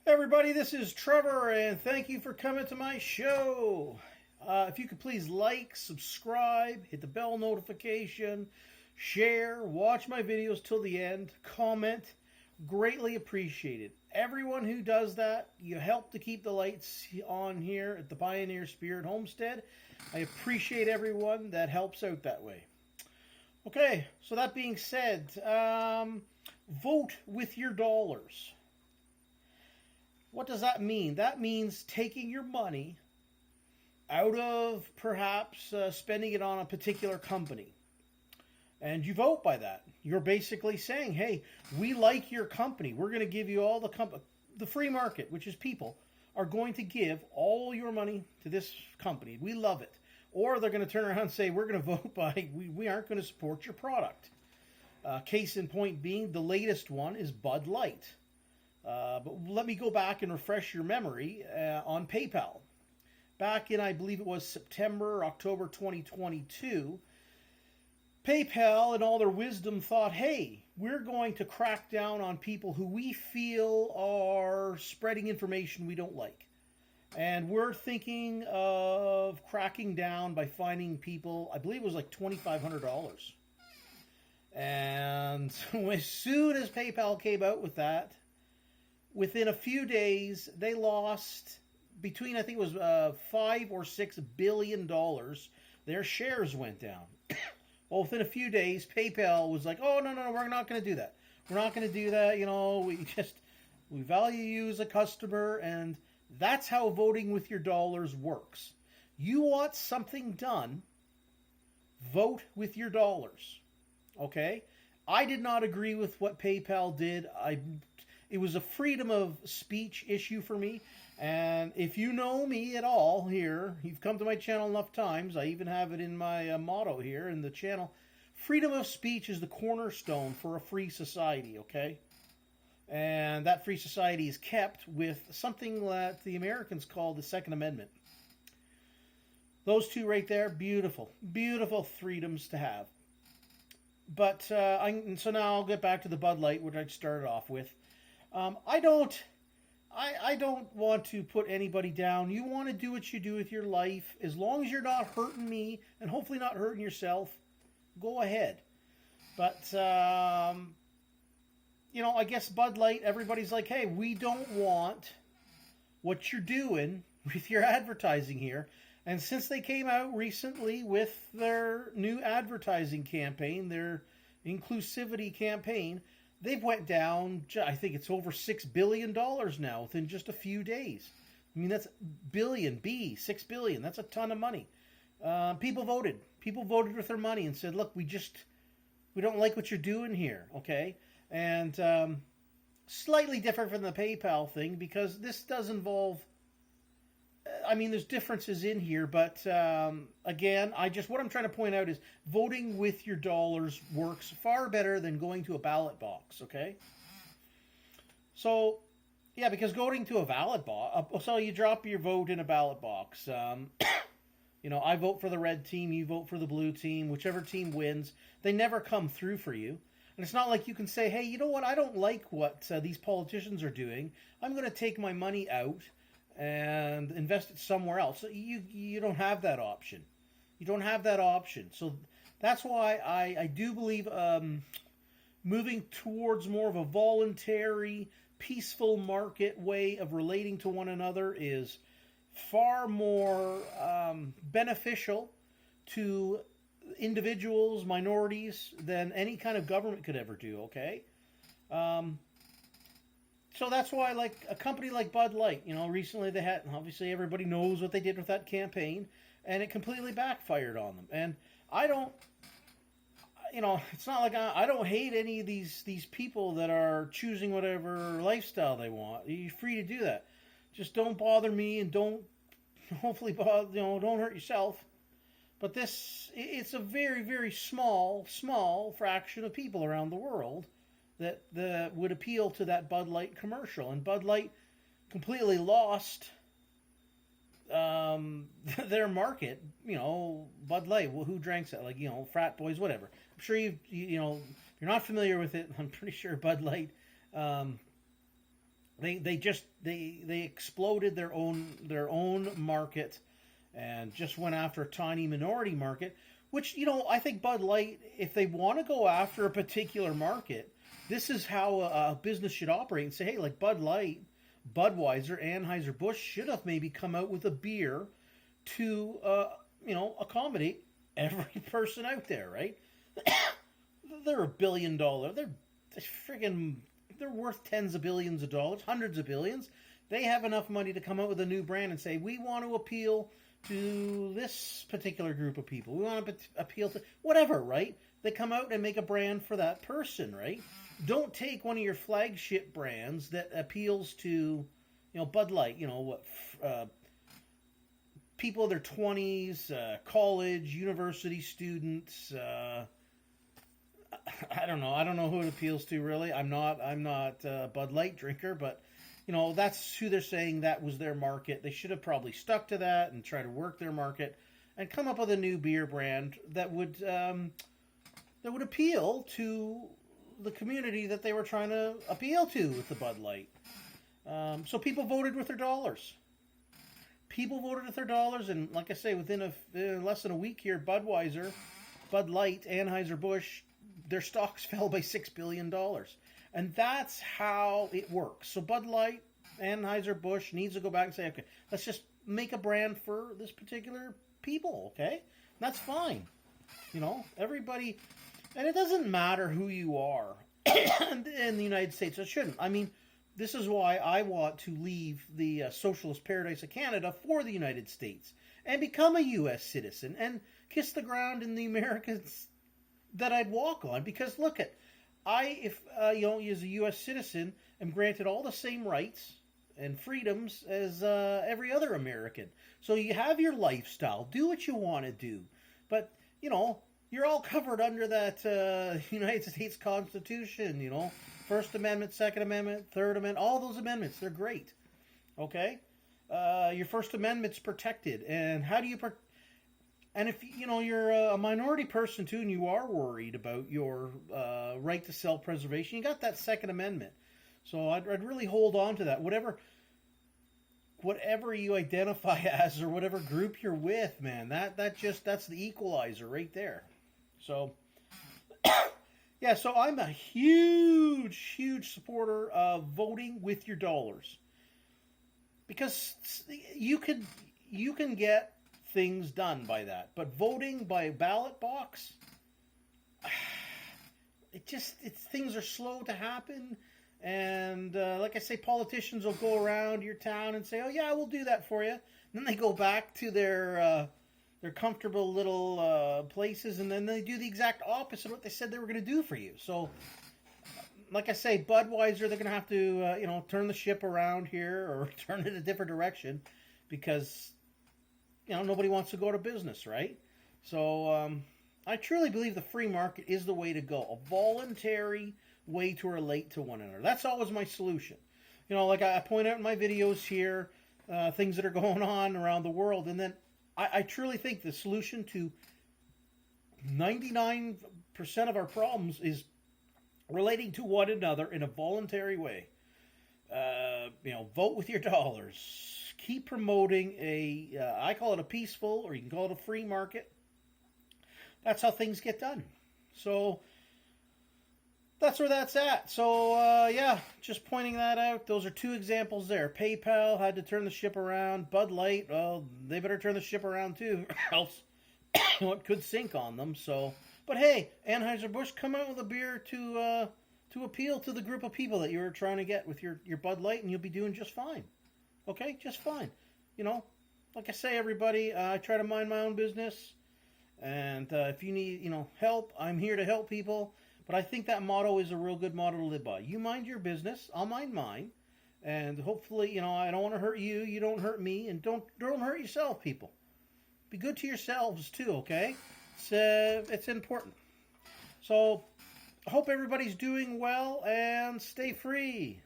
Everybody, this is Trevor, and thank you for coming to my show. If you could please like, subscribe, hit the bell notification, share, watch my videos till the end, comment, greatly appreciated. Everyone who does that, you help to keep the lights on here at the Pioneer Spirit Homestead. I appreciate everyone that helps out that way. Okay, so that being said, vote with your dollars. What does that mean? That means taking your money out of perhaps spending it on a particular company. And you vote by that. You're basically saying, hey, we like your company. We're going to give you all the free market, which is people, are going to give all your money to this company. We love it. Or they're going to turn around and say, we're going to vote by, we aren't going to support your product. Case in point being, the latest one is Bud Light. But let me go back and refresh your memory on PayPal. Back in, I believe it was September, October 2022, PayPal, in all their wisdom, thought, hey, we're going to crack down on people who we feel are spreading information we don't like. And we're thinking of cracking down by fining people, I believe it was like $2,500. And as soon as PayPal came out with that, within a few days, they lost between, I think it was $5 or $6 billion. Their shares went down. Well, within a few days, PayPal was like, oh, no, we're not going to do that. We're not going to do that. You know, we value you as a customer, and that's how voting with your dollars works. You want something done, vote with your dollars. Okay? I did not agree with what PayPal did. It was a freedom of speech issue for me. And if you know me at all here, you've come to my channel enough times, I even have it in my motto here in the channel, freedom of speech is the cornerstone for a free society, okay? And that free society is kept with something that the Americans call the Second Amendment. Those two right there, beautiful, beautiful freedoms to have. But, so now I'll get back to the Bud Light, which I started off with. I don't want to put anybody down. You want to do what you do with your life. As long as you're not hurting me and hopefully not hurting yourself, go ahead. But, you know, I guess Bud Light, everybody's like, hey, we don't want what you're doing with your advertising here. And since they came out recently with their new advertising campaign, their inclusivity campaign, they've went down, I think it's over $6 billion now within just a few days. I mean, that's billion, $6 billion. That's a ton of money. People voted. People voted with their money and said, look, we don't like what you're doing here, okay? And slightly different from the PayPal thing because this does involve, I mean, there's differences in here, but again, what I'm trying to point out is voting with your dollars works far better than going to a ballot box, okay? So, yeah, because going to a ballot box, so you drop your vote in a ballot box. You know, I vote for the red team, you vote for the blue team, whichever team wins. They never come through for you. And it's not like you can say, hey, you know what, I don't like what these politicians are doing. I'm going to take my money out and invest it somewhere else. So you don't have that option. You don't have that option. So that's why I do believe moving towards more of a voluntary, peaceful market way of relating to one another is far more beneficial to individuals, minorities, than any kind of government could ever do, okay? So that's why, like, a company like Bud Light, you know, recently they had, obviously everybody knows what they did with that campaign, and it completely backfired on them. And I don't, you know, it's not like I don't hate any of these people that are choosing whatever lifestyle they want. You're free to do that. Just don't bother me and don't, hopefully, don't hurt yourself. But it's a very, very small fraction of people around the world that would appeal to that Bud Light commercial. And Bud Light completely lost their market. You know, Bud Light, well, who drinks that? Like, you know, frat boys, whatever. I'm sure you know, if you're not familiar with it, I'm pretty sure Bud Light They exploded their own market, and just went after a tiny minority market. Which, I think Bud Light, if they want to go after a particular market, this is how a business should operate and say, hey, like Bud Light, Budweiser, Anheuser-Busch should have maybe come out with a beer to, accommodate every person out there, right? They're $1 billion. They're worth tens of billions of dollars, hundreds of billions. They have enough money to come out with a new brand and say, we want to appeal to this particular group of people. We want to appeal to whatever, right? They come out and make a brand for that person, right? Don't take one of your flagship brands that appeals to, Bud Light, people in their 20s, college, university students. I don't know. I don't know who it appeals to, really. I'm not a Bud Light drinker, but that's who they're saying that was their market. They should have probably stuck to that and try to work their market and come up with a new beer brand that would appeal to the community that they were trying to appeal to with the Bud Light. So people voted with their dollars. People voted with their dollars, and like I say, within less than a week here, Budweiser, Bud Light, Anheuser-Busch, their stocks fell by $6 billion. And that's how it works. So Bud Light, Anheuser-Busch needs to go back and say, okay, let's just make a brand for this particular people, okay? That's fine. Everybody, and it doesn't matter who you are in the United States. It shouldn't. I mean, this is why I want to leave the socialist paradise of Canada for the United States and become a U.S. citizen and kiss the ground in the Americas that I'd walk on. Because look at, as a U.S. citizen, am granted all the same rights and freedoms as every other American. So you have your lifestyle. Do what you want to do. But, you're all covered under that United States Constitution, First Amendment, Second Amendment, Third Amendment, all those amendments. They're great. Okay? Your First Amendment's protected. And how do you... And if, you're a minority person, too, and you are worried about your right to self-preservation, you got that Second Amendment. So I'd really hold on to that. Whatever you identify as or whatever group you're with, man, that's the equalizer right there. So, yeah, so I'm a huge, huge supporter of voting with your dollars. Because you can get things done by that. But voting by ballot box, things are slow to happen. And like I say, politicians will go around your town and say, oh yeah, we'll do that for you. And then they go back to their comfortable little places, and then they do the exact opposite of what they said they were going to do for you. So, like I say, Budweiser, they're going to have to, turn the ship around here or turn it a different direction because, nobody wants to go to business, right? So, I truly believe the free market is the way to go. A voluntary way to relate to one another. That's always my solution. Like I point out in my videos here, things that are going on around the world, and then I truly think the solution to 99% of our problems is relating to one another in a voluntary way. Vote with your dollars. Keep promoting I call it a peaceful, or you can call it a free market. That's how things get done. So that's where that's at. So, just pointing that out. Those are two examples there. PayPal had to turn the ship around. Bud Light, well, they better turn the ship around too, else it could sink on them. So, but hey, Anheuser-Busch, come out with a beer to appeal to the group of people that you were trying to get with your Bud Light, and you'll be doing just fine. Okay, just fine. Like I say, everybody, I try to mind my own business, and if you need, help, I'm here to help people. But I think that motto is a real good motto to live by. You mind your business, I'll mind mine. And hopefully, I don't want to hurt you, you don't hurt me, and don't hurt yourself, people. Be good to yourselves too, okay? It's important. So, I hope everybody's doing well, and stay free.